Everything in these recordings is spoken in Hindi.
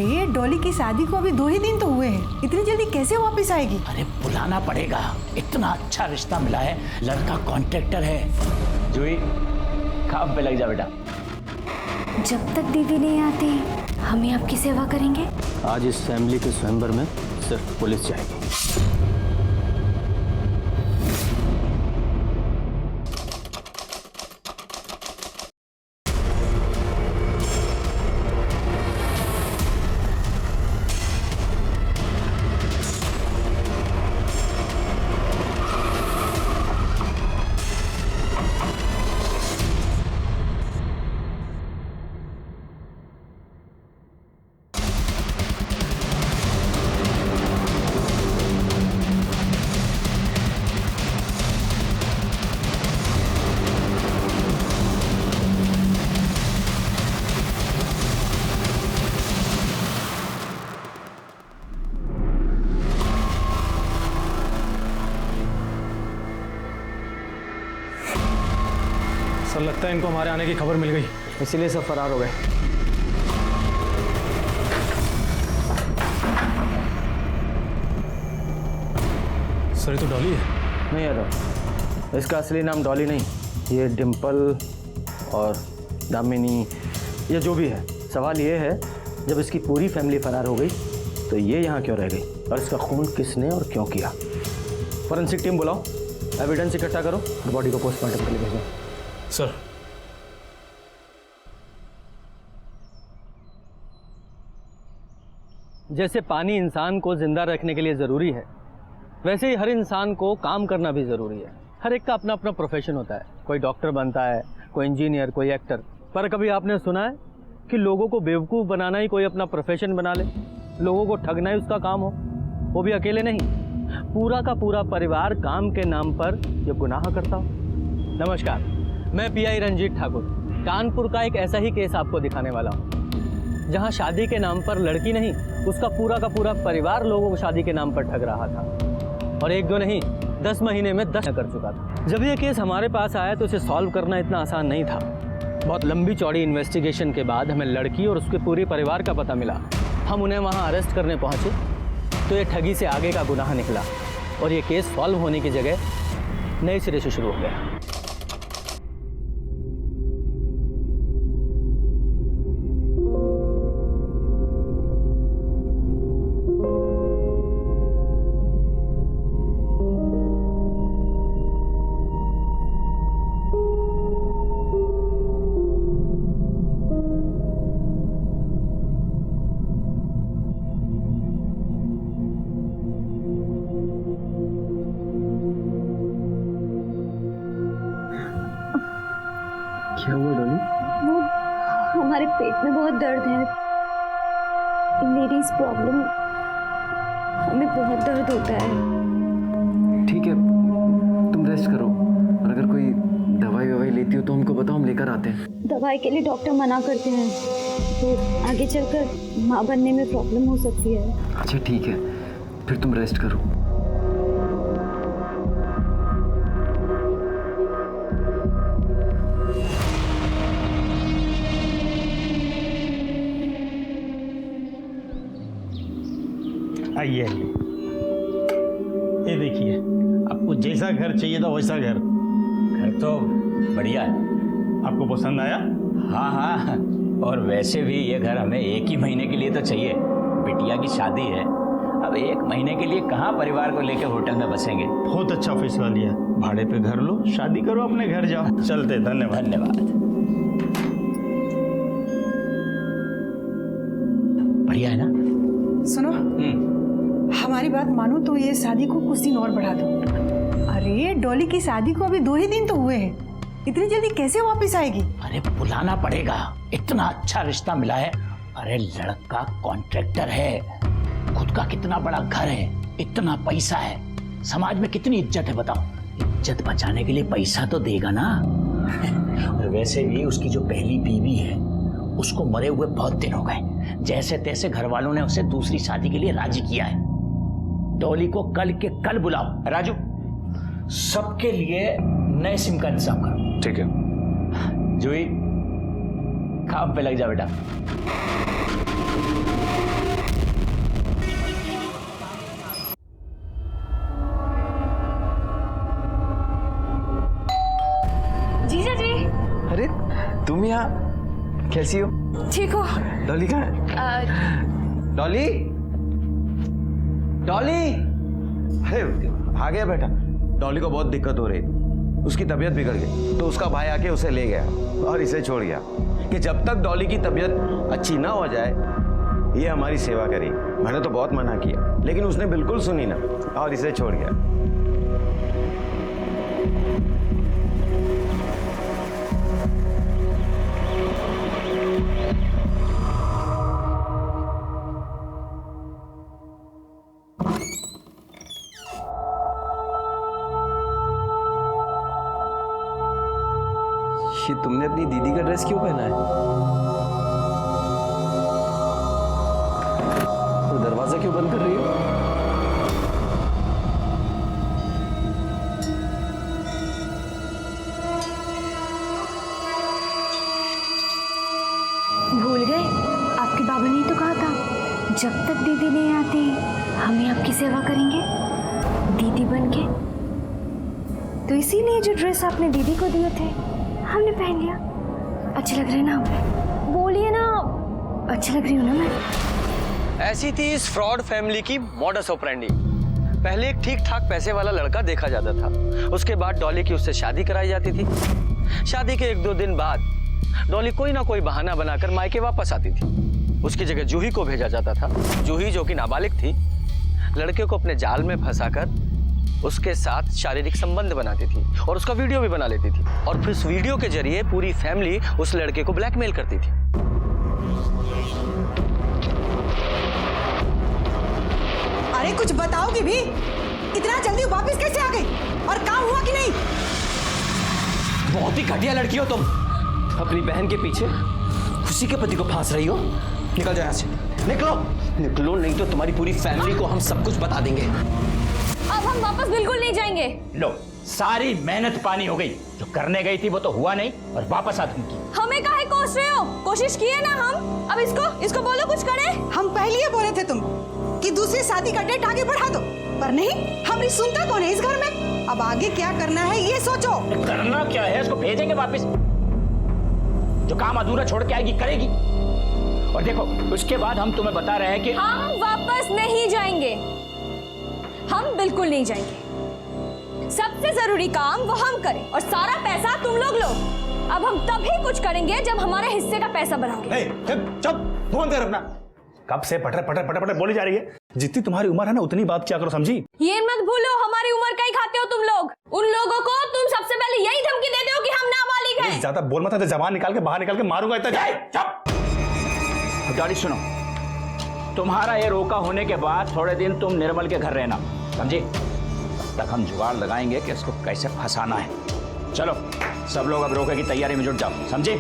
ये डॉली की शादी को अभी 2 ही दिन तो हुए हैं, इतनी जल्दी कैसे वापस आएगी? अरे बुलाना पड़ेगा, इतना अच्छा रिश्ता मिला है, लड़का कॉन्ट्रैक्टर है। जूही काम पे लग जा बेटा। जब तक दीदी नहीं आती हम ही आपकी सेवा करेंगे। आज इस फैमिली के स्वयंवर में सिर्फ पुलिस जाएगी। सर लगता है इनको हमारे आने की खबर मिल गई, इसीलिए सब फरार हो गए। सर ये तो डॉली है। नहीं यार, इसका असली नाम डॉली नहीं, ये डिम्पल और दामिनी या जो भी है। सवाल ये है, जब इसकी पूरी फैमिली फरार हो गई तो ये यहाँ क्यों रह गई और इसका खून किसने और क्यों किया? फॉरेंसिक टीम बुलाओ, एविडेंस इकट्ठा करो और बॉडी को पोस्टमार्टम के लिए भेजो। सर जैसे पानी इंसान को जिंदा रखने के लिए ज़रूरी है, वैसे ही हर इंसान को काम करना भी ज़रूरी है। हर एक का अपना अपना प्रोफेशन होता है, कोई डॉक्टर बनता है, कोई इंजीनियर, कोई एक्टर। पर कभी आपने सुना है कि लोगों को बेवकूफ़ बनाना ही कोई अपना प्रोफेशन बना ले, लोगों को ठगना ही उसका काम हो, वो भी अकेले नहीं, पूरा का पूरा परिवार काम के नाम पर ये गुनाह करता हो? नमस्कार, मैं पीआई रंजीत ठाकुर कानपुर का एक ऐसा ही केस आपको दिखाने वाला हूँ, जहाँ शादी के नाम पर लड़की नहीं, उसका पूरा का पूरा परिवार लोगों को शादी के नाम पर ठग रहा था। और 1-2 नहीं, 10 महीने में 10 कर चुका था। जब ये केस हमारे पास आया तो इसे सॉल्व करना इतना आसान नहीं था। बहुत लंबी चौड़ी इन्वेस्टिगेशन के बाद हमें लड़की और उसके पूरे परिवार का पता मिला। हम उन्हें वहाँ अरेस्ट करने पहुँचे तो ये ठगी से आगे का गुनाह निकला और ये केस सॉल्व होने की जगह नए सिरे से शुरू हो गया। क्या हुआ डॉली? वो हमारे पेट में बहुत दर्द है, लेडीज प्रॉब्लम, हमें बहुत दर्द होता है। ठीक है, तुम रेस्ट करो और अगर कोई दवाई लेती हो तो हमको बताओ, हम लेकर आते हैं। दवाई के लिए डॉक्टर मना करते हैं, तो आगे चलकर माँ बनने में प्रॉब्लम हो सकती है। अच्छा ठीक है, फिर तुम रेस्ट करो। आइए, ये देखिए, आपको जैसा घर चाहिए था वैसा घर तो बढ़िया है। आपको पसंद आया? हाँ हाँ, और वैसे भी ये घर हमें 1 ही महीने के लिए तो चाहिए। बिटिया की शादी है, अब 1 महीने के लिए कहाँ परिवार को लेकर होटल में बसेंगे। बहुत अच्छा फैसला लिया, भाड़े पे घर लो, शादी करो, अपने घर जाओ। चलते, धन्यवाद। धन्यवाद। बढ़िया है ना? सुनो, हमारी बात मानो तो ये शादी को कुछ दिन और बढ़ा दो। अरे डॉली की शादी को अभी 2 ही दिन तो हुए हैं, इतनी जल्दी कैसे वापस आएगी? अरे बुलाना पड़ेगा, इतना अच्छा रिश्ता मिला है। अरे लड़का कॉन्ट्रैक्टर है, खुद का कितना बड़ा घर है, इतना पैसा है, समाज में कितनी इज्जत है बताओ। इज्जत बचाने के लिए पैसा तो देगा ना। और वैसे भी उसकी जो पहली बीवी है उसको मरे हुए बहुत दिन हो गए, जैसे तैसे घर वालों ने उसे दूसरी शादी के लिए राजी किया है। डॉली को कल के कल बुलाओ। राजू, सबके लिए नए सिम का इंतजाम करो। ठीक है। जूही, काम पे लग जा बेटा। जीजा जी। अरे तुम यहाँ कैसी हो? ठीक हो? डॉली कहाँ है? डॉली, डॉली! अरे आ गया बेटा। डॉली को बहुत दिक्कत हो रही थी, उसकी तबीयत बिगड़ गई तो उसका भाई आके उसे ले गया और इसे छोड़ गया कि जब तक डॉली की तबीयत अच्छी ना हो जाए ये हमारी सेवा करेगी। मैंने तो बहुत मना किया लेकिन उसने बिल्कुल सुनी ना और इसे छोड़ गया। ये तुमने अपनी दीदी का ड्रेस क्यों पहना है? तो दरवाजा क्यों बंद कर रही हो? भूल गए? आपके बाबा ने तो कहा था जब तक दीदी नहीं आती हमें आपकी सेवा करेंगे दीदी बन के। तो इसीलिए जो ड्रेस आपने दीदी को दिए थे हमने पहन लिया। अच्छे लग रहे ना हम? बोलिए ना, अच्छी लग रही हूँ ना मैं? ऐसी थी इस फ्रॉड फैमिली की मॉडस ऑपरेंडी। पहले एक ठीक ठाक पैसे वाला लड़का देखा जाता था, उसके बाद डॉली की उससे शादी कराई जाती थी। शादी के 1-2 दिन बाद डॉली कोई ना कोई बहाना बनाकर मायके वापस आती थी। उसकी जगह जूही को भेजा जाता था। जूही जो कि नाबालिग थी, लड़के को अपने जाल में फंसाकर उसके साथ शारीरिक संबंध बनाती थी और उसका वीडियो भी बना लेती थी और फिर उस वीडियो के जरिए पूरी फैमिली उस लड़के को ब्लैकमेल करती थी। अरे कुछ बताओगे भी? इतना जल्दी वापस कैसे आ गई और काम हुआ कि नहीं? बहुत ही घटिया लड़की हो तुम। अपनी बहन के पीछे खुशी के पति को फांस रही हो। निकल जाओ यहाँ से, निकलो निकलो, नहीं तो तुम्हारी पूरी फैमिली को हम सब कुछ बता देंगे। अब हम वापस बिल्कुल नहीं जाएंगे। लो, सारी मेहनत पानी हो गई। जो करने गई थी वो तो हुआ नहीं और वापस आ धमकी। हमें काहे कोस रहे हो? कोशिश किए ना हम। अब इसको बोलो कुछ करे। हम पहले ही बोले थे तुम कि दूसरी शादी का डेट आगे बढ़ा दो, पर नहीं, हमारी सुनता कौन है इस घर में? अब आगे क्या करना है ये सोचो। करना क्या है? इसको भेजेंगे वापस। जो काम अधूरा छोड़ के आएगी करेगी। और देखो, उसके बाद हम तुम्हें बता रहे हैं कि हम वापस नहीं जाएंगे। हम बिल्कुल नहीं जाएंगे। सबसे जरूरी काम वो हम करें और सारा पैसा तुम लोग लो। अब हम तभी कुछ करेंगे जब हमारे हिस्से का पैसा बढ़ाओगे। चुप, फोन कर अपना। कब से पटर पटर पटर पटर बोली जा रही है? जितनी तुम्हारी उम्र है ना उतनी बात क्या करो, समझी? ये मत भूलो हमारी उम्र का ही खाते हो तुम लोग। उन लोगों को तुम सबसे पहले यही धमकी देते हो कि हम नाबालिग हैं। ज्यादा बोल मत, जबान निकाल के बाहर निकाल के मारूंगा। इतना डॉली सुनो, तुम्हारा ये रोका होने के बाद थोड़े दिन तुम निर्मल के घर रहना, समझे? तब तक हम जुगाड़ लगाएंगे कि इसको कैसे फंसाना है। चलो सब लोग अब रोके की तैयारी में जुट जाओ, समझे?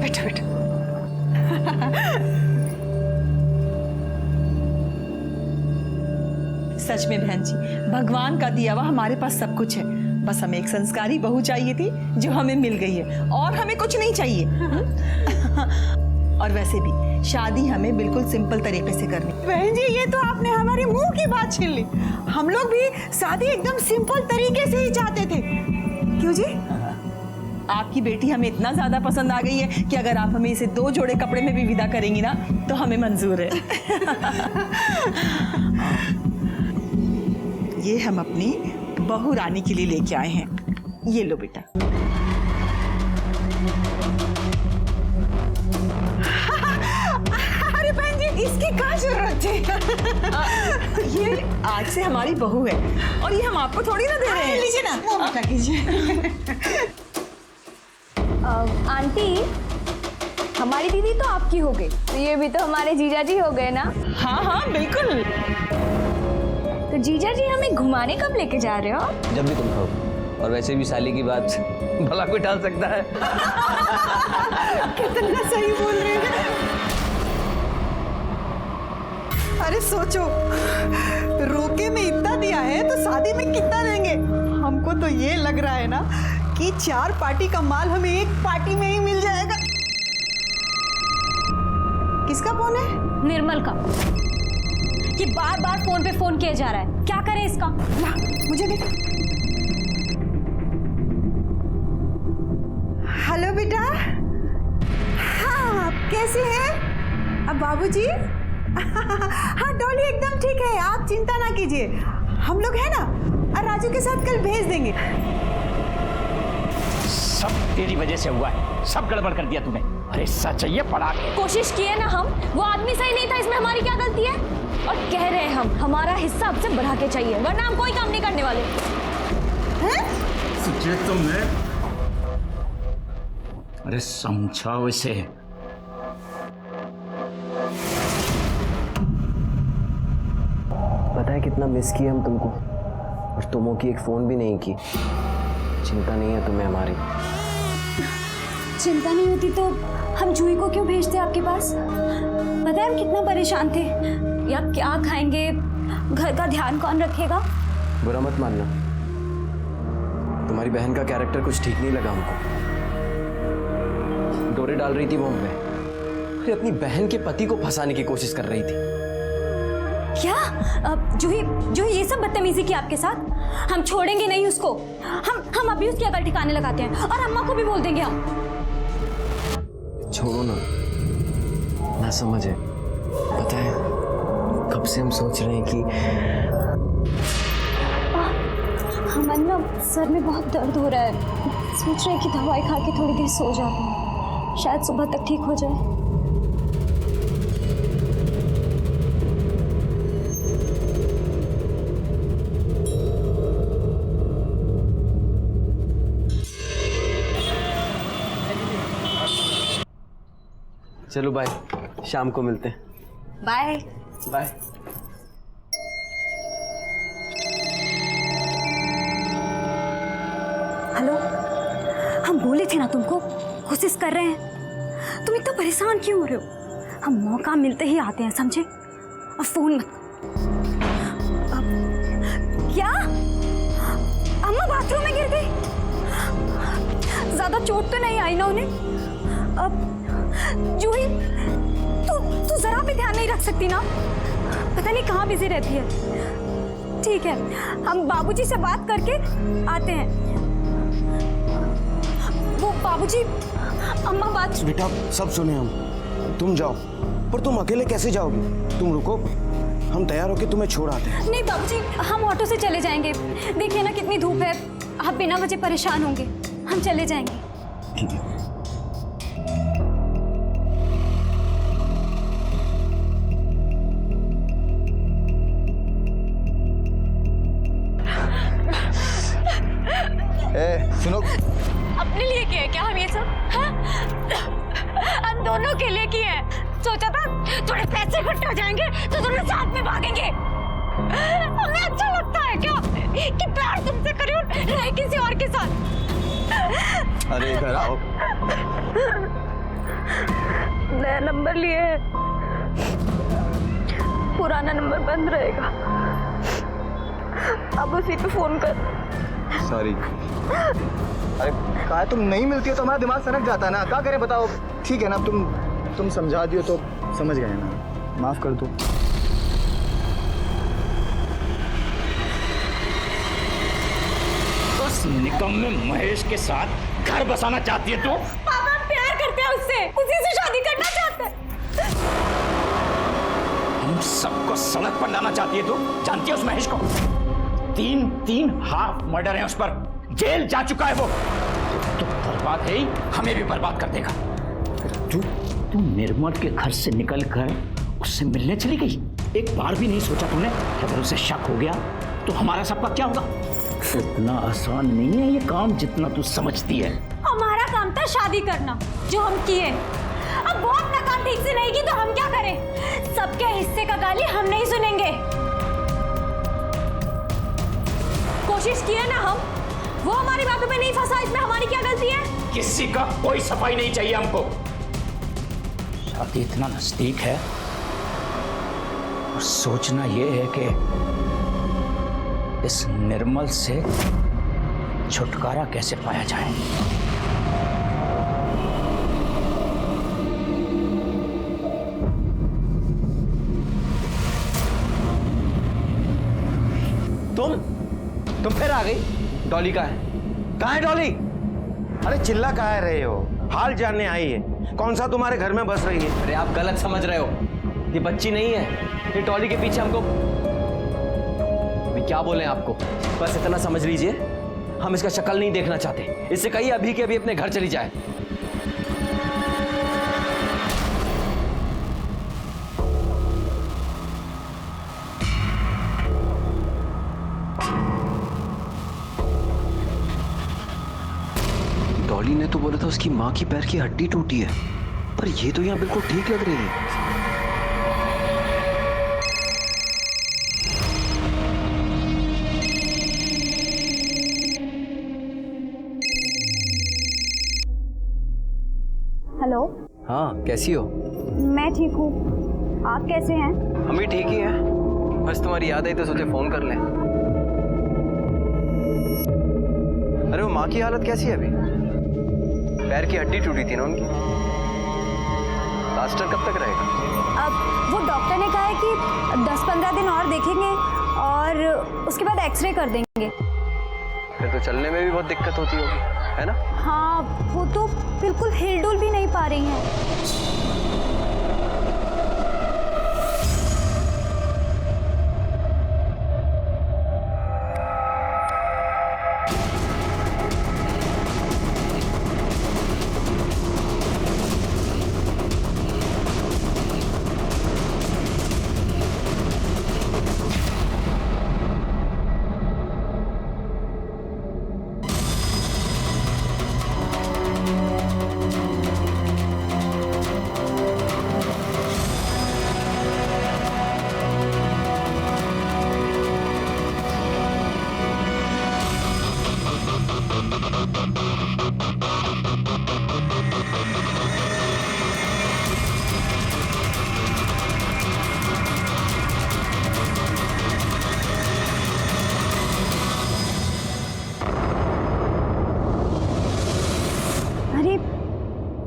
बैठो बैठो। सच में बहन जी, भगवान का दिया हुआ हमारे पास सब कुछ है। बस हमें एक संस्कारी बहू चाहिए थी जो हमें मिल गई है और हमें कुछ नहीं चाहिए। और वैसे भी शादी हमें बिल्कुल सिंपल तरीके से करनी। बहन जी, ये तो आपने हमारे मुंह की बात छीन ली। हम लोग भी शादी एकदम सिंपल तरीके से ही चाहते थे। क्यों जी? आपकी बेटी हमें इतना ज्यादा पसंद आ गई है कि अगर आप हमें इसे 2 जोड़े कपड़े में भी विदा करेंगी ना तो हमें मंजूर है। ये हम अपनी बहू रानी के लिए लेके आए हैं। ये लो बेटा। अरे बहन जी, इसकी क्या जरूरत थी? ये आज से हमारी बहू है और ये हम आपको थोड़ी ना दे रहे हैं। लीजिए ना, वो बेटा कीजिए। आंटी, हमारी दीदी तो आपकी हो गई, तो ये भी तो हमारे जीजा जी हो गए ना? हाँ हाँ बिल्कुल। तो जीजा जी हमें घुमाने कब लेके जा रहे हो? जब भी तुम कहो। और वैसे भी साली की बात भला कोई टाल सकता है? कितना सही बोल रहे हैं। अरे सोचो, रोके में इतना दिया है तो शादी में कितना देंगे? हमको तो ये लग रहा है ना कि 4 पार्टी का माल हमें एक पार्टी में ही मिल जाएगा। किसका फोन है? निर्मल का। ये बार बार फोन पे फोन किया जा रहा है, क्या करें इसका? ला, मुझे दे। हेलो बेटा। हाँ, कैसे हैं? अब बाबूजी? हाँ, डॉली एकदम ठीक है, आप चिंता ना कीजिए। हम लोग हैं ना, और राजू के साथ कल भेज देंगे। सब तेरी वजह से हुआ है, सब गड़बड़ कर दिया तूने। अरे सच चाहिए पड़ा के। कोशिश की है ना हम, वो आदमी सही नहीं था, इसमें हमारी क्या गलती है? और कह रहे हैं हम, हमारा हिस्सा आपसे बढ़ा के चाहिए, वरना हम कोई काम नहीं करने वाले। हैं? सुचेत तुमने? अरे समझाओ इसे। पता है कितना मिस किया हम तुमको, और तुमों की एक फोन भी नहीं की। चिंता नहीं है तुम्हें हमारी? चिंता नहीं होती तो हम जूही को क्यों भेजते आपके पास? पता है हम कितना परेशान थे, या क्या खाएंगे, घर का ध्यान कौन रखेगा? बुरा मत मानना, तुम्हारी बहन का कैरेक्टर कुछ ठीक नहीं लगा हमको। डोरे डाल रही थी वो हम पे, अरे अपनी बहन के पति को फंसाने की कोशिश कर रही थी। क्या? जूही ये सब बदतमीजी की आपके साथ? हम छोड़ेंगे नहीं उसको। हम अभी उसकी अकल ठिकाने लगाते हैं, और अम्मा को भी बोल देंगे हम। छोड़ो ना, ना समझे। पता है कब से हम सोच रहे हैं कि हमारे ना सर में बहुत दर्द हो रहा है, सोच रहे हैं कि दवाई खा के थोड़ी देर सो जाते हैं, शायद सुबह तक ठीक हो जाए। चलो बाय, शाम को मिलते हैं। Bye bye. हेलो, हम बोले थे ना तुमको, कोशिश कर रहे हैं। तुम इतना परेशान क्यों हो रहे हो? हम मौका मिलते ही आते हैं, समझे? अब फोन मत। क्या? अम्मा बाथरूम में गिर गई? ज्यादा चोट तो नहीं आई ना उन्हें? अब जूही, तू जरा भी ध्यान नहीं रख सकती ना? पता नहीं कहाँ बिजी रहती है। ठीक है, हम बाबूजी से बात करके आते हैं। वो बाबूजी, अम्मा बात। बेटा सब सुने हम, तुम जाओ, पर तुम अकेले कैसे जाओगी? तुम रुको, हम तैयार होके तुम्हें छोड़ आते हैं। नहीं बाबूजी, हम ऑटो से चले जाएंगे। देखिए ना कितनी धूप है, आप बिना वजह परेशान होंगे। हम चले जाएंगे। ठीक है। सुनो, अपने लिए किया है क्या हम ये सब? हाँ? हम दोनों के लिए किए हैं। सोचा था थोड़े पैसे इकट्ठे हो जाएंगे तो दोनों साथ में भागेंगे। हमें अच्छा लगता है क्या कि प्यार तुमसे करे और रहे किसी और के साथ? अरे इधर आओ। नया नंबर लिए है, पुराना नंबर बंद रहेगा, अब उसी पे फोन कर। सॉरी। अरे कहा तुम नहीं मिलती हो तो हमारा दिमाग सनक जाता है ना, क्या करें बताओ? ठीक है ना, तुम समझा दियो तो समझ गए ना, माफ कर दो। उस निकम्मे महेश के साथ घर बसाना चाहती है तू? पापा हम प्यार करते हैं उससे, उसी से शादी करना चाहते हैं। हम सबको सड़क पर लाना चाहती है तू? जानती है उस महेश को? तीन हाफ मर्डर है उस पर, जेल जा चुका है वो। तो बर्बाद है ही, हमें भी बर्बाद कर देगा। तू निर्मल के घर से निकलकर उससे मिलने चली गई? एक बार भी नहीं सोचा तूने कि अगर उसे शक हो गया तो हमारा सबका क्या होगा? इतना आसान नहीं है ये काम जितना तू समझती है। हमारा काम था शादी करना, जो हम किए। अब वो अपना काम ठीक से नहीं की तो हम क्या करें? सबके हिस्से का गाली हम नहीं सुनेंगे। कोशिश की है ना हम, वो हमारी बातों में नहीं फंसा, इसमें हमारी क्या गलती है? किसी का कोई सफाई नहीं चाहिए हमको। शादी इतना नजदीक है और सोचना यह है कि इस निर्मल से छुटकारा कैसे पाया जाए। तुम फिर आ गई? डॉली कहाँ है डॉली? अरे चिल्ला कहाँ रहे हो? हाल जानने आई है, कौन सा तुम्हारे घर में बस रही है? अरे आप गलत समझ रहे हो, ये बच्ची नहीं है, ये डॉली के पीछे हमको। अभी क्या बोले आपको, बस इतना समझ लीजिए, हम इसका शक्ल नहीं देखना चाहते। इससे कहिए अभी के अभी अपने घर चली जाए। डॉली ने तो बोला था उसकी माँ की पैर की हड्डी टूटी है, पर ये तो यहाँ बिल्कुल ठीक लग रही है। हेलो। हाँ, कैसी हो? मैं ठीक हूँ, आप कैसे हैं? हम भी ठीक ही हैं, बस तुम्हारी याद आई तो सोचे फोन कर लें। अरे वो माँ की हालत कैसी है अभी? पैर की हड्डी टूटी थी ना उनकी, प्लास्टर कब तक रहेगा? अब वो डॉक्टर ने कहा है कि 10-15 दिन और देखेंगे और उसके बाद एक्सरे कर देंगे। फिर तो चलने में भी बहुत दिक्कत होती होगी, है ना? हाँ, वो तो बिल्कुल हिल-डुल भी नहीं पा रही हैं।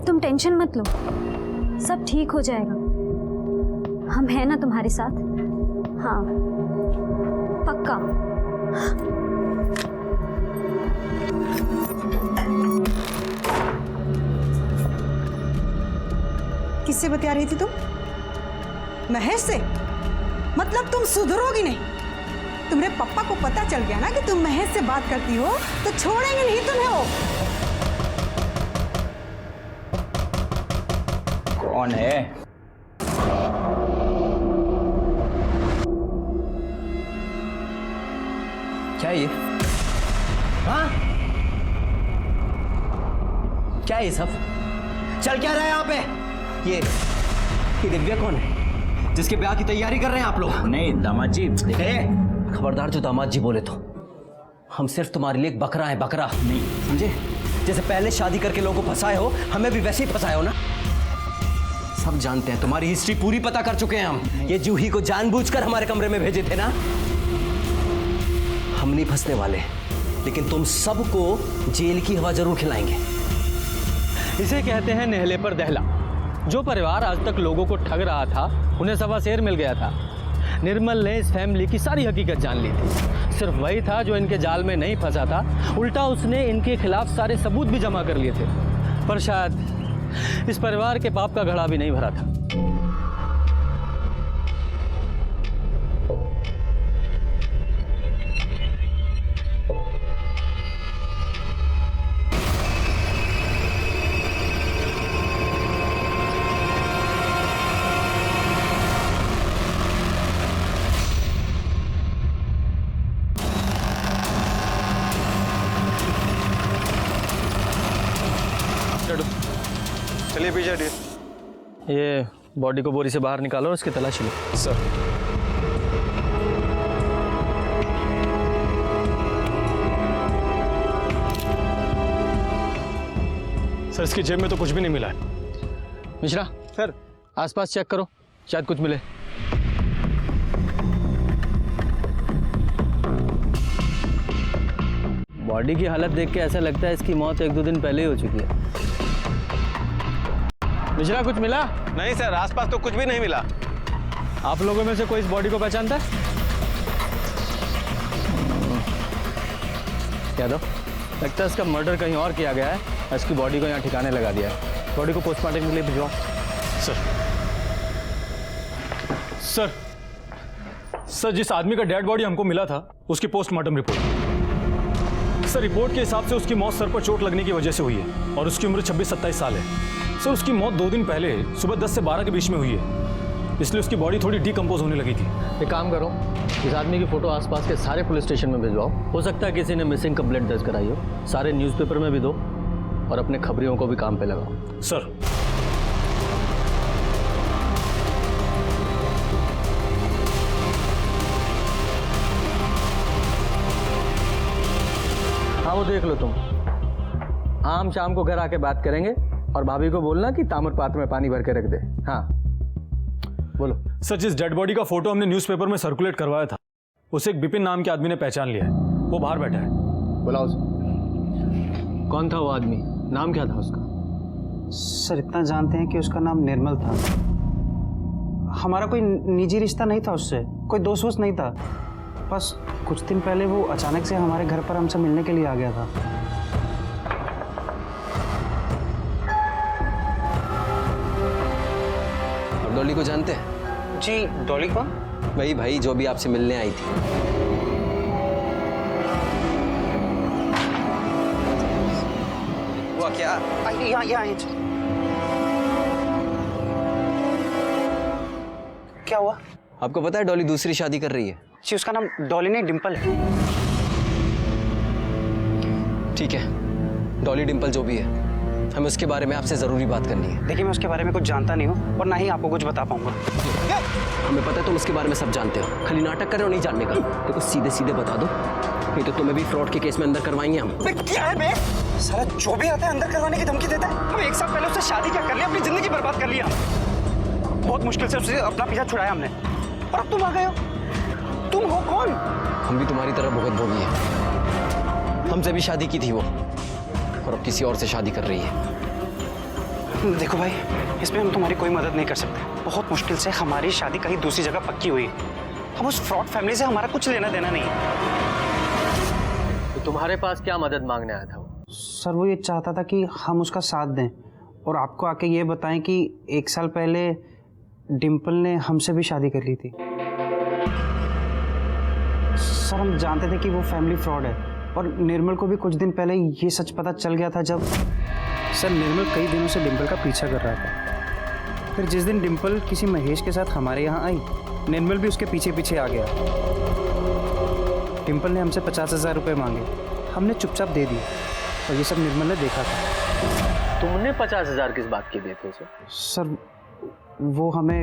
तुम टेंशन मत लो, सब ठीक हो जाएगा। हम हैं ना तुम्हारे साथ। हाँ, पक्का। किससे बतिया रही थी तुम? महेश से? मतलब तुम सुधरोगी नहीं। तुम्हारे पापा को पता चल गया ना कि तुम महेश से बात करती हो तो छोड़ेंगे नहीं तुम्हें वो। कौन है? क्या ये? हाँ? क्या ये सब चल क्या रहा है यहाँ पे? ये दिव्या कौन है जिसके ब्याह की तैयारी कर रहे हैं आप लोग? नहीं दामाद जी, खबरदार जो दामाद जी बोले तो। हम सिर्फ तुम्हारे लिए एक बकरा है, बकरा नहीं, समझे? जैसे पहले शादी करके लोगों को फंसाए हो, हमें भी वैसे ही फंसाए हो ना। सब जानते हैं, तुम्हारी हिस्ट्री पूरी पता कर चुके हैं हम। ये जूही को जानबूझकर हमारे कमरे में भेजे थे ना। हम नहीं फंसने वाले, लेकिन तुम सबको जेल की हवा जरूर खिलाएंगे। इसे कहते हैं नेहले पर दहला। जो परिवार आज तक लोगों को ठग रहा था, उन्हें सवा शेर मिल गया था। निर्मल ने इस फैमिली की सारी हकीकत जान ली थी। सिर्फ वही था जो इनके जाल में नहीं फंसा था, उल्टा उसने इनके खिलाफ सारे सबूत भी जमा कर लिए थे। पर शायद इस परिवार के पाप का घड़ा भी नहीं भरा था। चलिए पीछे हटिए। ये बॉडी को बोरी से बाहर निकालो और उसकी तलाशी लो। सर सर इसकी जेब में तो कुछ भी नहीं मिला है। मिश्रा सर आसपास चेक करो, शायद कुछ मिले। बॉडी की हालत देख के ऐसा लगता है इसकी मौत 1-2 दिन पहले ही हो चुकी है। मिश्रा, कुछ मिला? नहीं सर, आसपास तो कुछ भी नहीं मिला। आप लोगों में से कोई इस बॉडी को पहचानता है? यादव, लगता है इसका मर्डर कहीं और किया गया है, इसकी बॉडी को यहाँ ठिकाने लगा दिया है। बॉडी को पोस्टमार्टम के लिए भिजवाओ। सर, जिस आदमी का डेड बॉडी हमको मिला था उसकी पोस्टमार्टम रिपोर्ट। सर, रिपोर्ट के हिसाब से उसकी मौत सर पर चोट लगने की वजह से हुई है और उसकी उम्र 26-27 साल है। सर, उसकी मौत 2 दिन पहले सुबह 10 से 12 के बीच में हुई है, इसलिए उसकी बॉडी थोड़ी डिकम्पोज होने लगी थी। एक काम करो, इस आदमी की फोटो आसपास के सारे पुलिस स्टेशन में भिजवाओ। हो सकता है किसी ने मिसिंग कंप्लेंट दर्ज कराई हो। सारे न्यूज़पेपर में भी दो और अपने खबरियों को भी काम पे लगाओ। सर, हाँ, वो देख लो तुम। आम शाम को घर आके बात करेंगे और भाभी को बोलना कि ताम्र पात्र में पानी भर के रख दे। हाँ, बोलो। सर, जिस डेड बॉडी का फोटो हमने न्यूज़पेपर में सर्कुलेट करवाया था उसे एक बिपिन नाम के आदमी ने पहचान लिया है। वो बाहर बैठा है। बुलाओ उसे। कौन था वो आदमी? नाम क्या था उसका? सर, इतना जानते हैं कि उसका नाम निर्मल था। हमारा कोई निजी रिश्ता नहीं था उससे, कोई दोस्त वोस्त नहीं था। बस कुछ दिन पहले वो अचानक से हमारे घर पर हमसे मिलने के लिए आ गया था। आप डॉली को जानते हैं? जी, डॉली कौन? वही भाई जो भी आपसे मिलने आई थी। वो क्या? यहाँ क्या हुआ? आपको पता है डॉली दूसरी शादी कर रही है? जी, उसका नाम डॉली नहीं, डिम्पल है। ठीक है, डॉली डिम्पल जो भी है, हमें उसके बारे में आपसे ज़रूरी बात करनी है। देखिए, मैं उसके बारे में कुछ जानता नहीं हूँ और ना ही आपको कुछ बता पाऊंगा। हमें पता है तुम उसके बारे में सब जानते हो, खाली नाटक कर रहे हो नहीं जानने का। देखो, सीधे सीधे बता दो, नहीं तो तुम्हें भी फ्रॉड के केस में अंदर करवाएंगे हम। क्या है बे? साला जो भी आता है अंदर करवाने की धमकी देता है। हम 1 साल पहले उससे शादी क्या कर लिया, अपनी जिंदगी बर्बाद कर लिया। बहुत मुश्किल से उससे अपना पीछा छुड़ाया हमने, और अब तुम आ गए हो। तुम हो कौन? हम भी तुम्हारी तरह बहुत भोगी है। हमसे भी शादी की थी वो, और अब किसी और से शादी कर रही है। देखो भाई, इसमें हम तुम्हारी कोई मदद नहीं कर सकते। बहुत मुश्किल से हमारी शादी कहीं दूसरी जगह पक्की हुई है। हम उस फ्रॉड फैमिली से हमारा कुछ लेना देना नहीं है। तो तुम्हारे पास क्या मदद मांगने आया था वो? सर, वो ये चाहता था कि हम उसका साथ दें और आपको आके ये बताएं कि 1 साल पहले डिम्पल ने हमसे भी शादी कर ली थी। सर, हम जानते थे कि वो फैमिली फ्रॉड है और निर्मल को भी कुछ दिन पहले ये सच पता चल गया था। जब सर, निर्मल कई दिनों से डिम्पल का पीछा कर रहा था। फिर जिस दिन डिम्पल किसी महेश के साथ हमारे यहाँ आई, निर्मल भी उसके पीछे पीछे आ गया। डिम्पल ने हमसे 50,000 रुपये मांगे, हमने चुपचाप दे दिए और ये सब निर्मल ने देखा था। तुमने 50,000 किस बात के दिए थे उसे? सर, वो हमें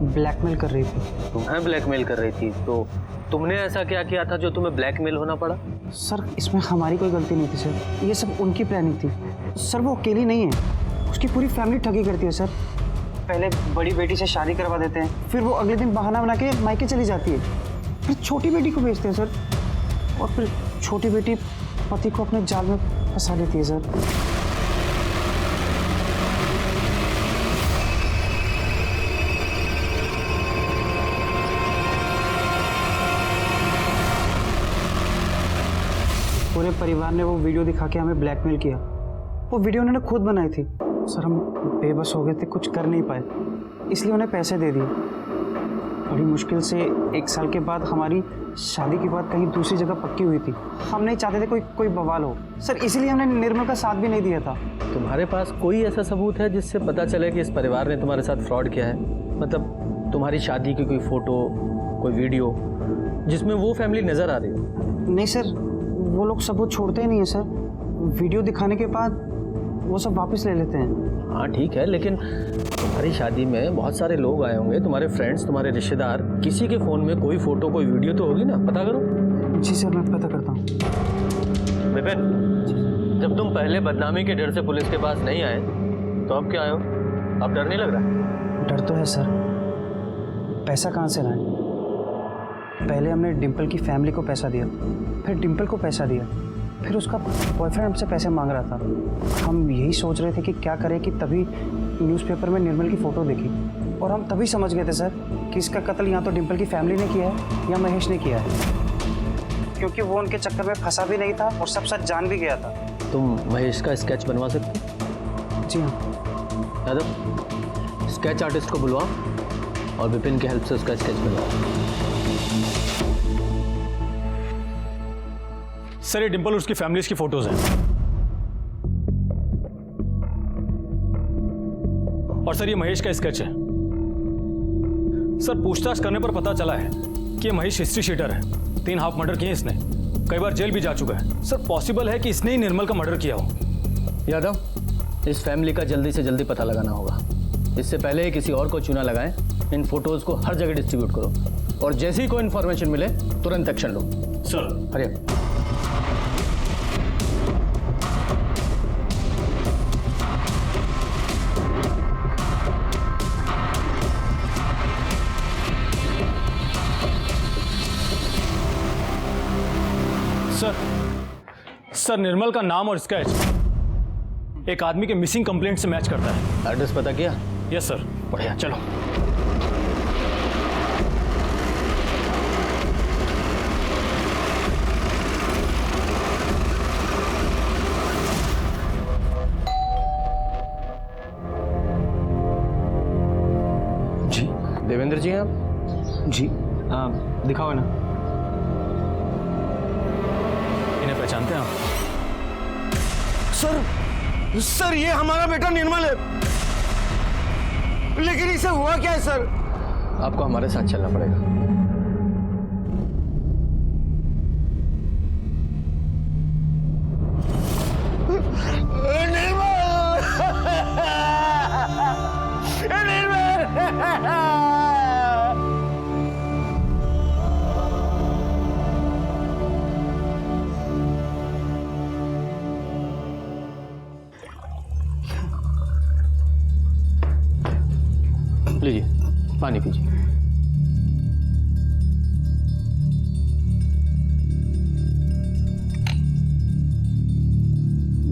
ब्लैकमेल कर रही थी। तुम्हें ब्लैकमेल कर रही थी? तो तुमने ऐसा क्या किया था जो तुम्हें ब्लैकमेल होना पड़ा? सर, इसमें हमारी कोई गलती नहीं थी सर, ये सब उनकी प्लानिंग थी। सर, वो अकेली नहीं है, उसकी पूरी फैमिली ठगी करती है सर। पहले बड़ी बेटी से शादी करवा देते हैं, फिर वो अगले दिन बहाना बना के मायके चली जाती है, फिर छोटी बेटी को भेजते हैं सर, और फिर छोटी बेटी पति को अपने जाल में फंसा लेती है सर। पूरे परिवार ने वो वीडियो दिखा के हमें ब्लैकमेल किया। वो वीडियो उन्होंने खुद बनाई थी। सर, हम बेबस हो गए थे, कुछ कर नहीं पाए, इसलिए उन्हें पैसे दे दिए। बड़ी मुश्किल से 1 साल के बाद हमारी शादी की बात कहीं दूसरी जगह पक्की हुई थी। हम नहीं चाहते थे कोई बवाल हो सर, इसीलिए हमने निर्मल का साथ भी नहीं दिया था। तुम्हारे पास कोई ऐसा सबूत है जिससे पता चले कि इस परिवार ने तुम्हारे साथ फ्रॉड किया है? मतलब तुम्हारी शादी की कोई फोटो, कोई वीडियो जिसमें वो फैमिली नजर आ रही हो? नहीं सर, वो लोग सबूत छोड़ते ही नहीं है सर। वीडियो दिखाने के बाद वो सब वापस ले लेते हैं। हाँ ठीक है, लेकिन तुम्हारी शादी में बहुत सारे लोग आए होंगे, तुम्हारे फ्रेंड्स, तुम्हारे रिश्तेदार, किसी के फ़ोन में कोई फ़ोटो कोई वीडियो तो होगी ना, पता करो। जी सर, मैं पता करता हूँ। विपिन, जब तुम पहले बदनामी के डर से पुलिस के पास नहीं आए तो अब क्या आए हो? अब डर नहीं लग रहा? डर तो है सर, पैसा कहाँ से लाएं? पहले हमने डिम्पल की फैमिली को पैसा दिया, फिर डिम्पल को पैसा दिया, फिर उसका बॉयफ्रेंड हमसे पैसे मांग रहा था। हम यही सोच रहे थे कि क्या करें कि तभी न्यूज़पेपर में निर्मल की फ़ोटो देखी और हम तभी समझ गए थे सर कि इसका कत्ल या तो डिम्पल की फैमिली ने किया है या महेश ने किया है, क्योंकि वो उनके चक्कर में फंसा भी नहीं था और सब सच जान भी गया था। तुम महेश का स्केच बनवा सकते? जी हाँ। यादव, स्केच आर्टिस्ट को बुलवाओ और विपिन की हेल्प से उसका स्केच बनवाओ। सर ये डिम्पल और उसकी फैमिलीज की फोटोज हैं। और सर ये महेश का स्केच है। सर पूछताछ करने पर पता चला है कि ये महेश हिस्ट्री शीटर है। 3 हाफ मर्डर किए इसने, कई बार जेल भी जा चुका है। सर पॉसिबल है कि इसने ही निर्मल का मर्डर किया हो। यादव, इस फैमिली का जल्दी से जल्दी पता लगाना होगा। इससे पहले ही किसी और को चूना लगाएं, इन फोटोज को हर जगह डिस्ट्रीब्यूट करो और जैसे ही कोई इन्फॉर्मेशन मिले तुरंत एक्शन लो। सर हरिया। सर निर्मल का नाम और स्केच एक आदमी के मिसिंग कंप्लेंट से मैच करता है। एड्रेस पता किया? Yes sir. बढ़िया, चलो। जी देवेंद्र जी हैं आप? जी दिखाओ ना। इन्हें पहचानते हैं आप? सर ये हमारा बेटा निर्मल है, लेकिन इसे हुआ क्या है सर? आपको हमारे साथ चलना पड़ेगा। लीजिए पानी पीजिए।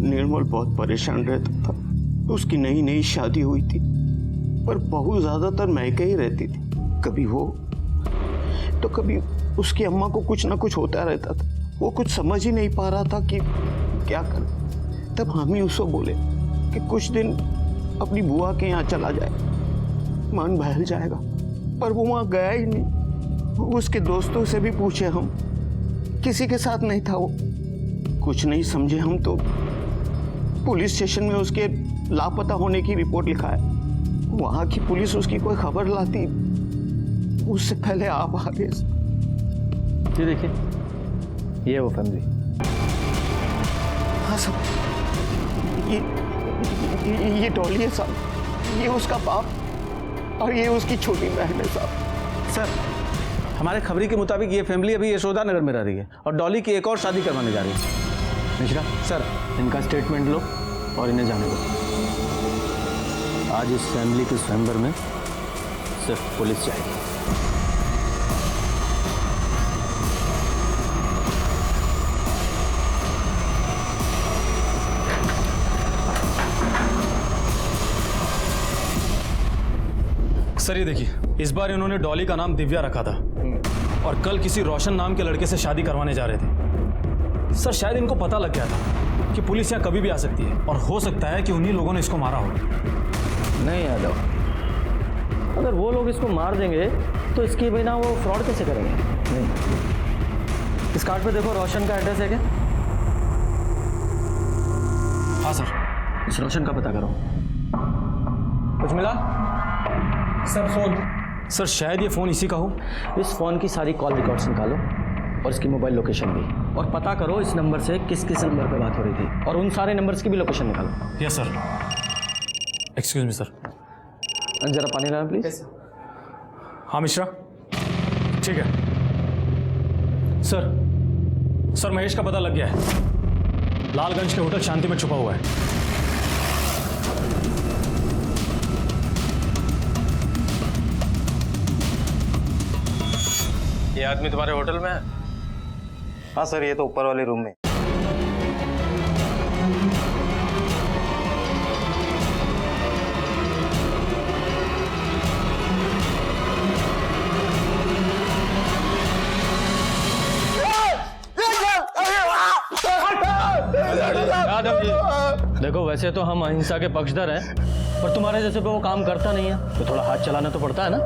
निर्मल बहुत परेशान रहता था। उसकी नई नई शादी हुई थी, पर बहुत ज्यादातर महके ही रहती थी। कभी वो तो कभी उसकी अम्मा को कुछ ना कुछ होता रहता था। वो कुछ समझ ही नहीं पा रहा था कि क्या करे। तब हम ही उसको बोले कि कुछ दिन अपनी बुआ के यहाँ चला जाए, मन बहल जाएगा। पर वो वहां गया ही नहीं। उसके दोस्तों से भी पूछे हम, किसी के साथ नहीं था वो। कुछ नहीं समझे हम तो पुलिस स्टेशन में उसके लापता होने की रिपोर्ट लिखा है। वहां की पुलिस उसकी कोई खबर लाती उससे पहले आप आ गए। ये देखिए, ये है वो फैमिली। हाँ साहब, ये डॉली है साहब, ये उसका बाप और ये उसकी छोटी बहन है साहब। सर हमारे खबरी के मुताबिक ये फैमिली अभी यशोदा नगर में रह रही है और डॉली की एक और शादी करवाने जा रही है। मिश्रा सर, इनका स्टेटमेंट लो और इन्हें जाने दो। आज इस फैमिली के स्वयंवर में सिर्फ पुलिस जाएगी। सर ये देखिए, इस बार इन्होंने डॉली का नाम दिव्या रखा था और कल किसी रोशन नाम के लड़के से शादी करवाने जा रहे थे। सर शायद इनको पता लग गया था कि पुलिस यहाँ कभी भी आ सकती है और हो सकता है कि उन्हीं लोगों ने इसको मारा हो। नहीं यादव, अगर वो लोग इसको मार देंगे तो इसके बिना वो फ्रॉड कैसे करेंगे? नहीं, इस कार्ड पे देखो रोशन का एड्रेस है क्या? हाँ सर। इस रोशन का पता करो। कुछ मिला? Sir phone. सर शायद ये फोन इसी का हो। इस फोन की सारी कॉल रिकॉर्ड्स निकालो और इसकी मोबाइल लोकेशन भी, और पता करो इस नंबर से किस किस नंबर पे बात हो रही थी और उन सारे नंबर्स की भी लोकेशन निकालो। Yes sir. Excuse me sir. जरा पानी लाना प्लीज। हाँ मिश्रा, ठीक है सर। सर महेश का पता लग गया है, लालगंज के होटल शांति में छुपा हुआ है। ये आदमी तुम्हारे होटल में है? हाँ सर, ये तो ऊपर वाले रूम में। यादव जी, देखो वैसे तो हम अहिंसा के पक्षधर हैं, पर तुम्हारे जैसे पे वो काम करता नहीं है तो थोड़ा हाथ चलाना तो पड़ता है ना।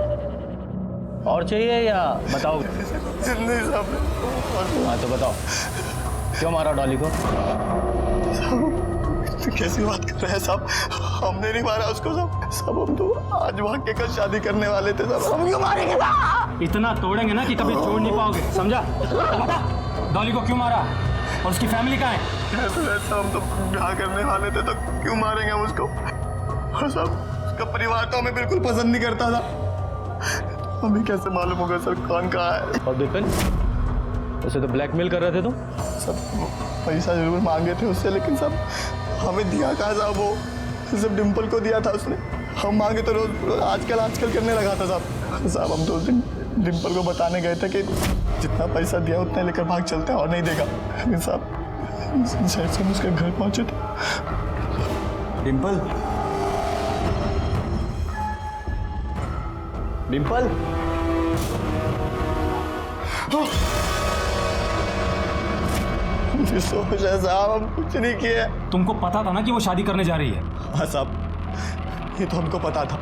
और चाहिए या बताओ? हाँ तो बताओ, क्यों मारा डॉली को? कैसी बात कर रहे हैं साहब? हमने नहीं मारा उसको सब हम तो आज भाग के शादी करने वाले थे साहब। हम क्यों मारेंगे साहब? इतना तोड़ेंगे ना कि कभी छोड़ नहीं पाओगे, समझा? बता, डॉली को क्यों मारा और उसकी फैमिली कहाँ है? ऐसा हम तो ब्याह करने वाले थे तो क्यों मारेंगे हम उसको? और साहब उसका परिवार तो हमें बिल्कुल पसंद नहीं करता था। हमें कैसे मालूम होगा सर कौन कहाँ है? और विपिन, उसे तो ब्लैकमेल कर रहे थे तुम? सब पैसा जरूर मांगे थे उससे, लेकिन सब हमें दिया कहाँ साहब? वो सिर्फ डिम्पल को दिया था उसने। हम मांगे तो रोज आजकल करने लगा था साहब। हम तो उस दिन डिम्पल को बताने गए थे कि जितना पैसा दिया उतना लेकर भाग चलते हैं और नहीं देगा। लेकिन साहब जैसे हम उसके घर पहुंचे थे। डिम्पल, डिम्पल, सोच है साहब, हम कुछ नहीं किए। तुमको पता था ना कि वो शादी करने जा रही है? हाँ साहब, ये तो हमको पता था।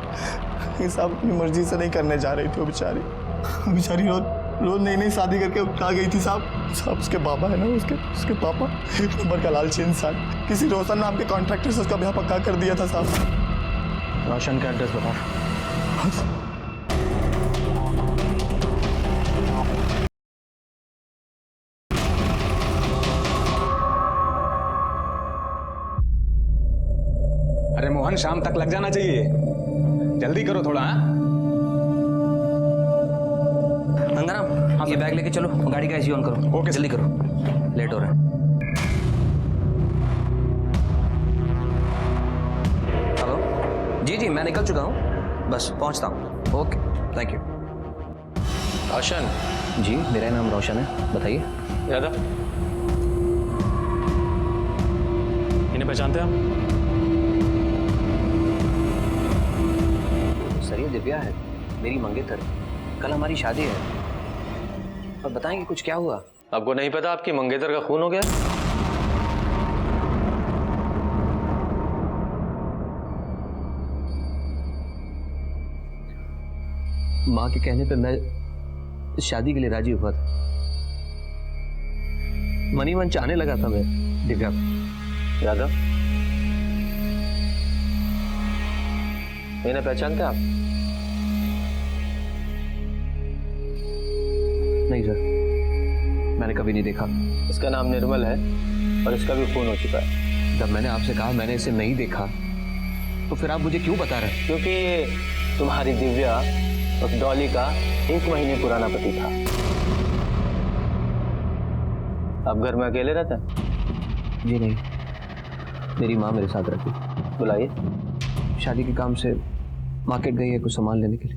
ये साहब अपनी मर्जी से नहीं करने जा रही थी। वो बेचारी रोज नई शादी करके आ गई थी साहब। उसके बाबा है ना, उसके पापा एक नंबर का लालची इंसान, किसी रोशन नाम के कॉन्ट्रैक्टर से उसका ब्याह पक्का कर दिया था साहब। रोशन का एड्रेस बताओ। अरे मोहन, शाम तक लग जाना चाहिए, जल्दी करो थोड़ा। गंगाराम, ये बैग लेके चलो, गाड़ी का एसी ऑन करो। ओके, जल्दी करो, लेट हो रहा है। हेलो जी, मैं निकल चुका हूँ, बस पहुँचता हूँ। Okay, thank you. रोशन? जी, मेरा नाम रोशन है, बताइए। यादव, इन्हें पहचानते हैं आप? सर, ये दिव्या है, मेरी मंगेतर। कल हमारी शादी है। और बताएंगे कुछ क्या हुआ? आपको नहीं पता आपकी मंगेतर का खून हो गया? माँ के कहने पे मैं इस शादी के लिए राजी हुआ था। मनी मन चाहने लगा था मैं दिव्या को। यादव, इन्हें पहचानते आप? नहीं सर, मैंने कभी नहीं देखा। इसका नाम निर्मल है और इसका भी खून हो चुका है। जब मैंने आपसे कहा मैंने इसे नहीं देखा, तो फिर आप मुझे क्यों बता रहे हैं? क्योंकि ये तुम्हारी दिव्या उस डॉली का 1 महीने पुराना पति था। आप घर में अकेले रहते हैं? जी नहीं, मेरी माँ मेरे साथ रहती। बुलाइए। शादी के काम से मार्केट गई है कुछ सामान लेने के लिए।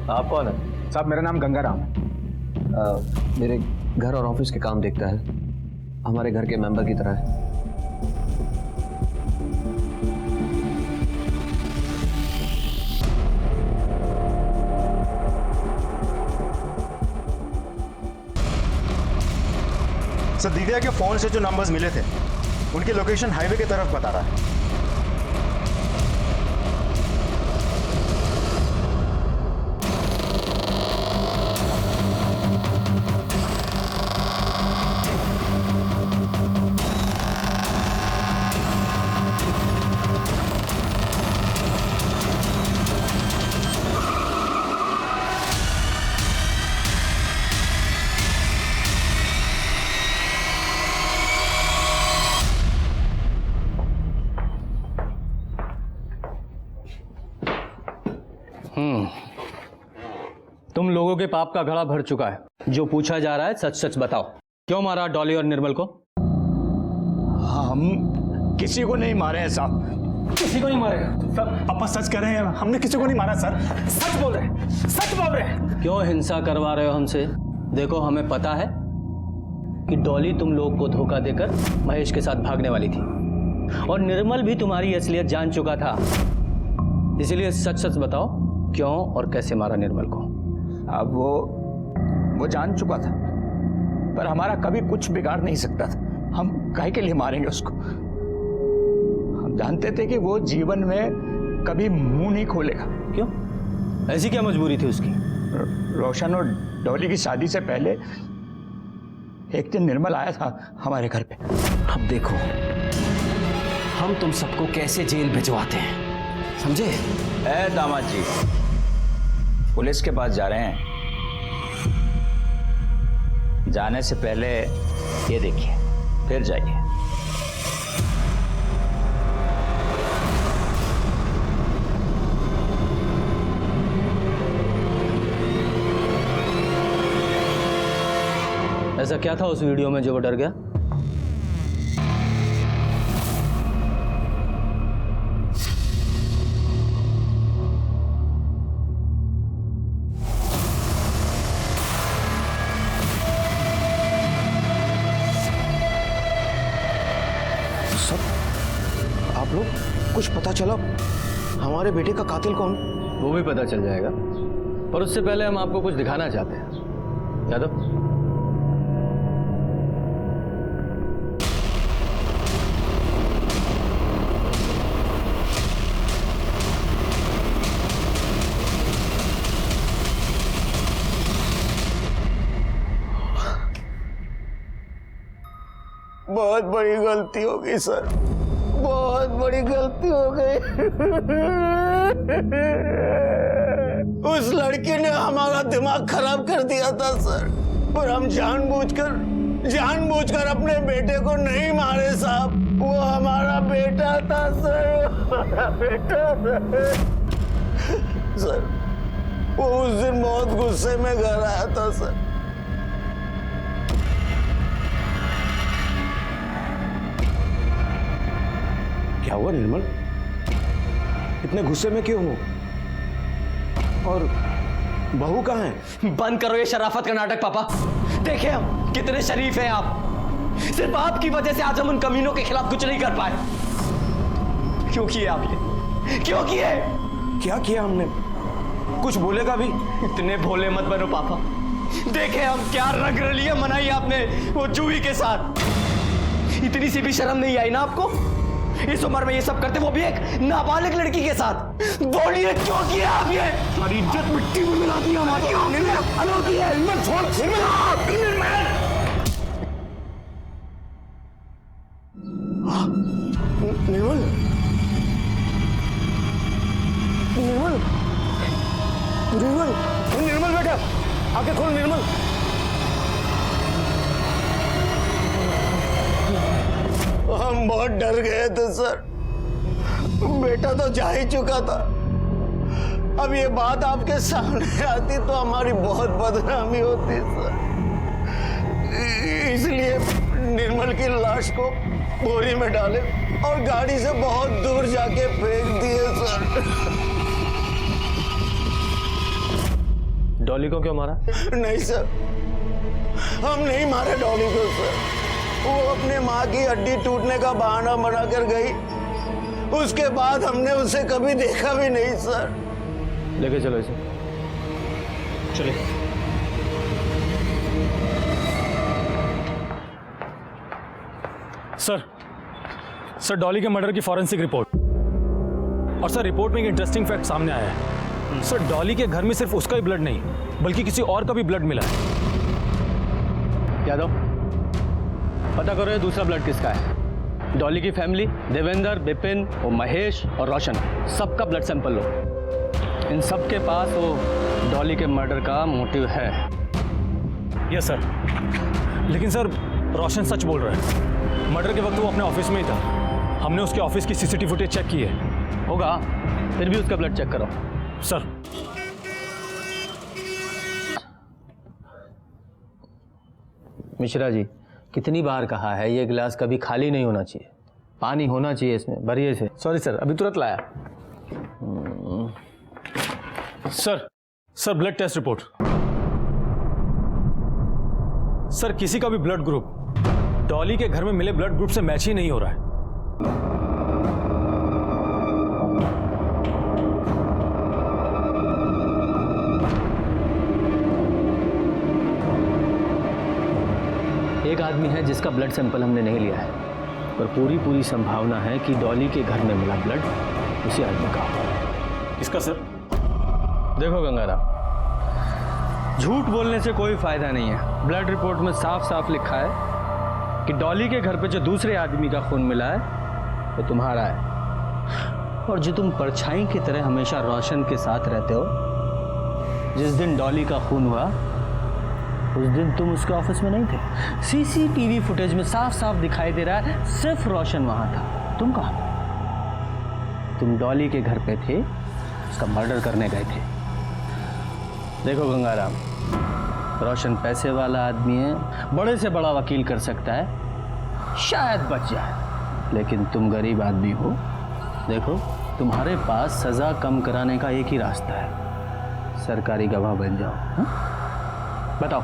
आप कौन है? साहब, मेरा नाम गंगाराम है। मेरे घर और ऑफिस के काम देखता है, हमारे घर के मेंबर की तरह है। सर, दिव्या के फोन से जो नंबर्स मिले थे उनकी लोकेशन हाईवे की तरफ बता रहा है। तुम लोगों के पाप का घड़ा भर चुका है। जो पूछा जा रहा है सच सच बताओ, क्यों मारा डॉली और निर्मल को? हम किसी को नहीं मारे हैं साहब। किसी को नहीं मारेगा। सर पापा सच कह रहे हैं, हमने किसी को नहीं मारा सर। सच बोल रहे हैं, सच बोल रहे हैं। क्यों हिंसा करवा रहे हो हमसे? देखो हमें पता है कि डॉली तुम लोग को धोखा देकर महेश के साथ भागने वाली थी और निर्मल भी तुम्हारी असलियत जान चुका था। इसीलिए सच सच बताओ क्यों और कैसे मारा निर्मल को। अब वो जान चुका था, पर हमारा कभी कुछ बिगाड़ नहीं सकता था। हम काहे के लिए मारेंगे उसको? हम जानते थे कि वो जीवन में कभी मुंह नहीं खोलेगा। क्यों? ऐसी क्या मजबूरी थी उसकी? रोशन और डॉली की शादी से पहले एक दिन निर्मल आया था हमारे घर पे। अब देखो हम तुम सबको कैसे जेल भिजवाते हैं, समझे? ए दामाद जी, पुलिस के पास जा रहे हैं। जाने से पहले ये देखिए, फिर जाइए। ऐसा क्या था उस वीडियो में जो वो डर गया? आप लोग कुछ पता चला हमारे बेटे का कातिल कौन? वो भी पता चल जाएगा, पर उससे पहले हम आपको कुछ दिखाना चाहते हैं। यादव, बहुत बड़ी गलती हो गई सर, बहुत बड़ी गलती हो गई। उस लड़की ने हमारा दिमाग खराब कर दिया था सर, पर हम जानबूझकर अपने बेटे को नहीं मारे साहब। वो हमारा बेटा था सर, हमारा बेटा था सर। वो उस दिन बहुत गुस्से में घर आया था सर। क्या हुआ निर्मल? इतने गुस्से में क्यों हो? और बहू कहाँ है? बंद करो ये शराफत का नाटक पापा। देखिए हम कितने शरीफ हैं आप। सिर्फ आपकी वजह से आज हम उन कमीनों के खिलाफ कुछ नहीं कर पाए। क्यों किए आप ये? क्यों किए? क्या किया हमने? कुछ बोलेगा भी? इतने भोले मत बनो पापा। देखे हम क्या रंग रलियां मनाई आपने वो जूही के साथ। इतनी सी भी शर्म नहीं आई ना आपको? इस उम्र में ये सब करते, वो भी एक नाबालिग लड़की के साथ। बोलिए क्यों किया आप ये? हमारी इज्जत मिट्टी में मिला दी हमारी। निर्मल छोड़, निर्मल। निर्मल, निर्मल, निर्मल, निर्मल बेटा, आंखें खोल निर्मल। हम बहुत डर गए थे सर, बेटा तो जा ही चुका था। अब ये बात आपके सामने आती तो हमारी बहुत बदनामी होती सर। इसलिए निर्मल की लाश को बोरी में डाले और गाड़ी से बहुत दूर जाके फेंक दिए सर। डॉली को क्यों मारा? नहीं सर, हम नहीं मारे डॉली को सर। वो अपने माँ की हड्डी टूटने का बहाना बनाकर गई, उसके बाद हमने उसे कभी देखा भी नहीं सर। लेके चलो इसे। चलिए। सर डॉली के मर्डर की फॉरेंसिक रिपोर्ट। और सर रिपोर्ट में एक इंटरेस्टिंग फैक्ट सामने आया है। सर डॉली के घर में सिर्फ उसका ही ब्लड नहीं बल्कि किसी और का भी ब्लड मिला है। यादव, पता करो ये दूसरा ब्लड किसका है। डॉली की फैमिली, देवेंद्र, विपिन और महेश और रोशन, सबका ब्लड सैंपल लो। इन सब के पास वो डॉली के मर्डर का मोटिव है। Yes sir. लेकिन सर रोशन सच बोल रहा है। मर्डर के वक्त वो अपने ऑफिस में ही था। हमने उसके ऑफिस की सीसीटीवी फुटेज चेक की है। होगा, फिर भी उसका ब्लड चेक करो। सर। मिश्रा जी, कितनी बार कहा है ये गिलास कभी खाली नहीं होना चाहिए। पानी होना चाहिए इसमें, भरिए से। सॉरी सर, अभी तुरंत लाया। Sir blood test report. Sir किसी का भी ब्लड ग्रुप डॉली के घर में मिले ब्लड ग्रुप से मैच ही नहीं हो रहा है। एक आदमी है जिसका ब्लड सैंपल हमने नहीं लिया है, पर पूरी संभावना है कि डॉली के घर में मिला ब्लड उसी आदमी का होगा। इसका सर? देखो गंगाराम, झूठ बोलने से कोई फायदा नहीं है। ब्लड रिपोर्ट में साफ साफ लिखा है कि डॉली के घर पे जो दूसरे आदमी का खून मिला है वो तुम्हारा है, और जो तुम परछाई की तरह हमेशा रोशन के साथ रहते हो, जिस दिन डॉली का खून हुआ उस दिन तुम उसके ऑफिस में नहीं थे। सीसीटीवी फुटेज में साफ साफ दिखाई दे रहा है सिर्फ रोशन वहां था, तुम कहां? तुम डॉली के घर पे थे, उसका मर्डर करने गए थे। देखो गंगाराम, रोशन पैसे वाला आदमी है, बड़े से बड़ा वकील कर सकता है, शायद बच जाए, लेकिन तुम गरीब आदमी हो। देखो, तुम्हारे पास सजा कम कराने का एक ही रास्ता है, सरकारी गवाह बन जाओ। हा? बताओ,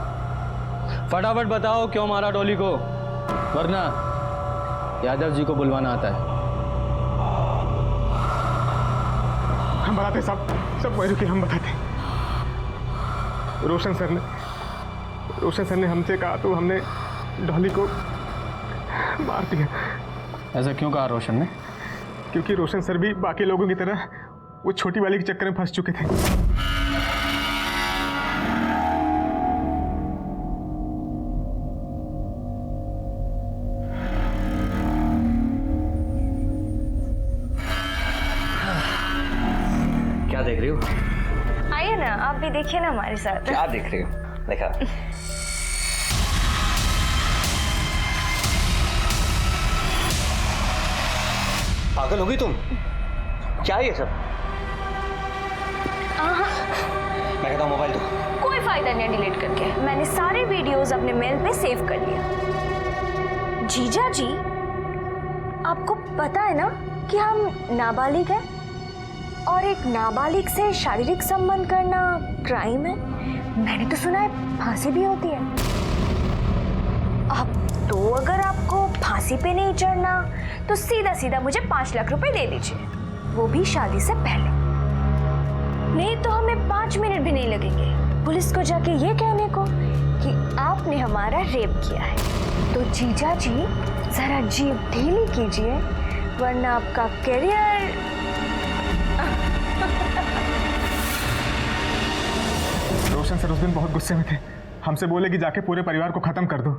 फटाफट बताओ क्यों मारा डॉली को, वरना यादव जी को बुलवाना आता है। हम बताते साहब, सब वही रुके, हम बताते। रोशन सर ने हमसे कहा तो हमने डॉली को मार दिया। ऐसा क्यों कहा रोशन ने? क्योंकि रोशन सर भी बाकी लोगों की तरह वो छोटी वाली के चक्कर में फंस चुके थे। क्या देख रही हो? आइए ना, आप भी देखिए ना हमारे साथ। क्या देख रही हो? देखा। पागल हो गई तुम? क्या ये सब? मैं कहता हूँ मोबाइल दो। कोई फायदा नहीं है डिलीट करके, मैंने सारे वीडियोस अपने मेल पे सेव कर लिए। जीजा जी, आपको पता है ना कि हम नाबालिग हैं और एक नाबालिग से शारीरिक संबंध करना क्राइम है। मैंने तो सुना है फांसी भी होती है। अब तो अगर आपको फांसी पे नहीं चढ़ना तो सीधा सीधा मुझे 5 लाख रुपए दे दीजिए, वो भी शादी से पहले। नहीं तो हमें 5 मिनट भी नहीं लगेंगे पुलिस को जाके ये कहने को कि आपने हमारा रेप किया है। तो जीजा जी जरा जीभ ढीली कीजिए, वरना आपका करियर। रोशन सर उस दिन बहुत गुस्से में थे, हमसे बोले कि जाके पूरे परिवार को खत्म कर दो।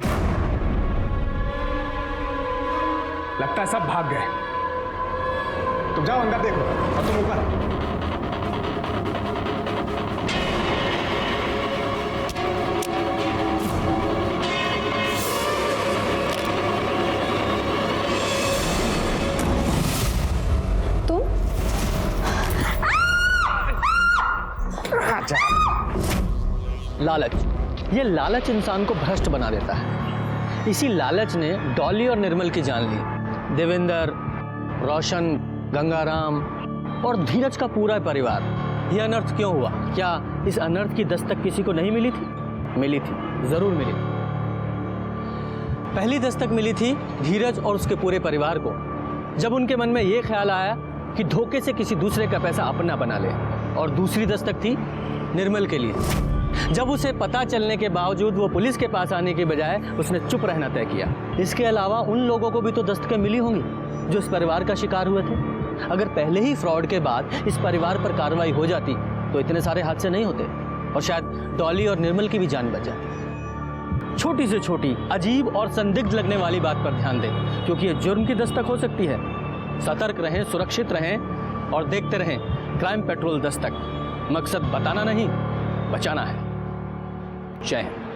लगता है सब भाग गए। तुम जाओ अंदर देखो, और तुम ऊपर। लालच, ये लालच इंसान को भ्रष्ट बना देता है। इसी लालच ने डॉली और निर्मल की जान ली। देवेंद्र, रोशन, गंगाराम और धीरज का पूरा परिवार। यह अनर्थ क्यों हुआ? क्या इस अनर्थ की दस्तक किसी को नहीं मिली थी? मिली थी, जरूर मिली थी। पहली दस्तक मिली थी धीरज और उसके पूरे परिवार को, जब उनके मन में यह ख्याल आया कि धोखे से किसी दूसरे का पैसा अपना बना ले। और दूसरी दस्तक थी निर्मल के लिए, जब उसे पता चलने के बावजूद वो पुलिस के पास आने के बजाय उसने चुप रहना तय किया। इसके अलावा उन लोगों को भी तो दस्तकें मिली होंगी जो इस परिवार का शिकार हुए थे। अगर पहले ही फ्रॉड के बाद इस परिवार पर कार्रवाई हो जाती तो इतने सारे हादसे नहीं होते, और शायद डॉली और निर्मल की भी जान बच जाती। छोटी से छोटी, अजीब और संदिग्ध लगने वाली बात पर ध्यान दें, क्योंकि ये जुर्म की दस्तक हो सकती है। सतर्क रहें, सुरक्षित रहें और देखते रहें क्राइम पेट्रोल दस्तक। मकसद बताना नहीं, बचाना है। जय हिंद।